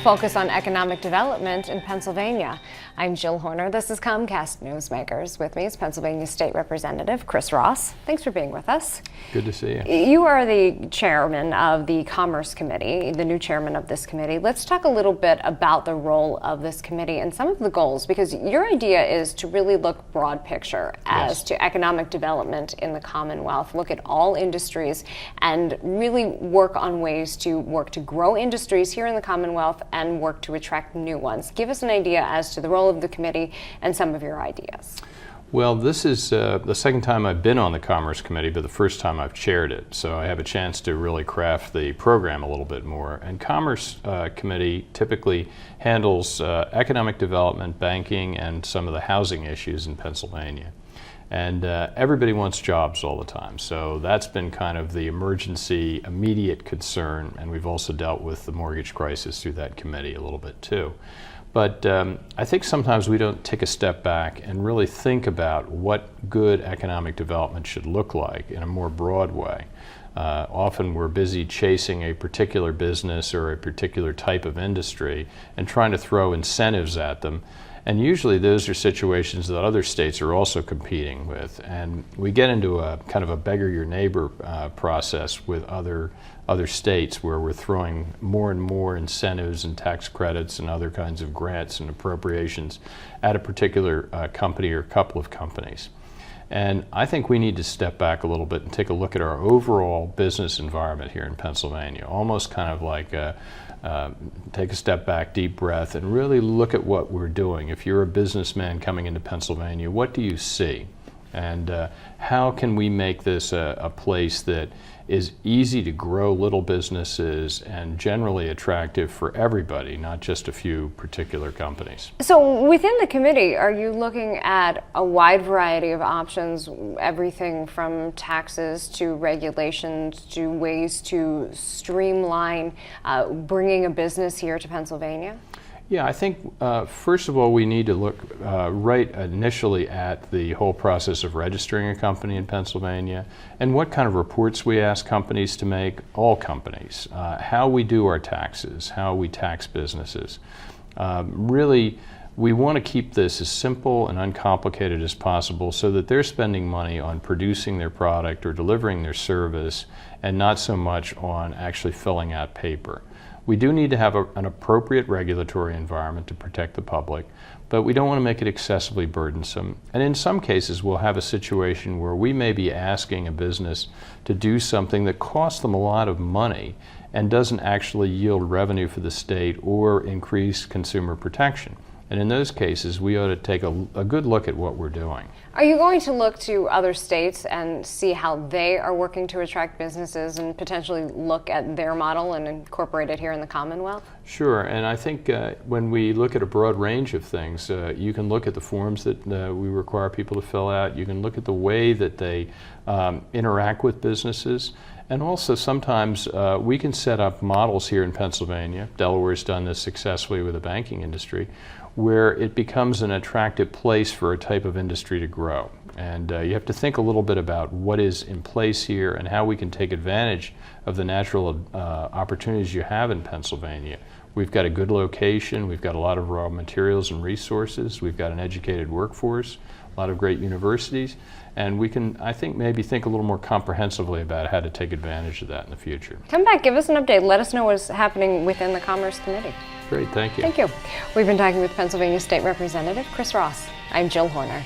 focus on economic development in Pennsylvania. I'm Jill Horner. This is Comcast Newsmakers. With me is Pennsylvania State Representative Chris Ross. Thanks for being with us. Good to see you. You are the chairman of the Commerce Committee, the new chairman of this committee. Let's talk a little bit about the role of this committee and some of the goals, because your idea is to really look broad picture as to economic development in the Commonwealth, look at all industries and really work on ways to grow industries here in the Commonwealth and work to attract new ones. Give us an idea as to the role of the committee and some of your ideas. Well, this is the second time I've been on the Commerce Committee, but the first time I've chaired it. So I have a chance to really craft the program a little bit more. And Commerce Committee typically handles economic development, banking, and some of the housing issues in Pennsylvania. And everybody wants jobs all the time. So that's been kind of the emergency, immediate concern. And we've also dealt with the mortgage crisis through that committee a little bit too. But I think sometimes we don't take a step back and really think about what good economic development should look like in a more broad way. Often we're busy chasing a particular business or a particular type of industry and trying to throw incentives at them. And usually those are situations that other states are also competing with. And we get into a kind of a beggar your neighbor process with other states where we're throwing more and more incentives and tax credits and other kinds of grants and appropriations at a particular company or couple of companies. And I think we need to step back a little bit and take a look at our overall business environment here in Pennsylvania, almost kind of like take a step back, deep breath, and really look at what we're doing. If you're a businessman coming into Pennsylvania, what do you see? And how can we make this a place that is easy to grow little businesses and generally attractive for everybody, not just a few particular companies? So within the committee, are you looking at a wide variety of options, everything from taxes to regulations to ways to streamline bringing a business here to Pennsylvania? Yeah, I think first of all we need to look right initially at the whole process of registering a company in Pennsylvania and what kind of reports we ask companies to make, all companies, how we do our taxes, how we tax businesses. Really, we want to keep this as simple and uncomplicated as possible so that they're spending money on producing their product or delivering their service and not so much on actually filling out paper. We do need to have an appropriate regulatory environment to protect the public, but we don't want to make it excessively burdensome. And in some cases, we'll have a situation where we may be asking a business to do something that costs them a lot of money and doesn't actually yield revenue for the state or increase consumer protection. And in those cases, we ought to take a good look at what we're doing. Are you going to look to other states and see how they are working to attract businesses and potentially look at their model and incorporate it here in the Commonwealth? Sure, and I think when we look at a broad range of things, you can look at the forms that we require people to fill out. You can look at the way that they interact with businesses. And also sometimes we can set up models here in Pennsylvania. Delaware's done this successfully with the banking industry, where it becomes an attractive place for a type of industry to grow. And you have to think a little bit about what is in place here and how we can take advantage of the natural opportunities you have in Pennsylvania. We've got a good location, we've got a lot of raw materials and resources, we've got an educated workforce, a lot of great universities, and we can, I think, maybe think a little more comprehensively about how to take advantage of that in the future. Come back, give us an update, let us know what's happening within the Commerce Committee. Great, thank you. Thank you. We've been talking with Pennsylvania State Representative Chris Ross. I'm Jill Horner.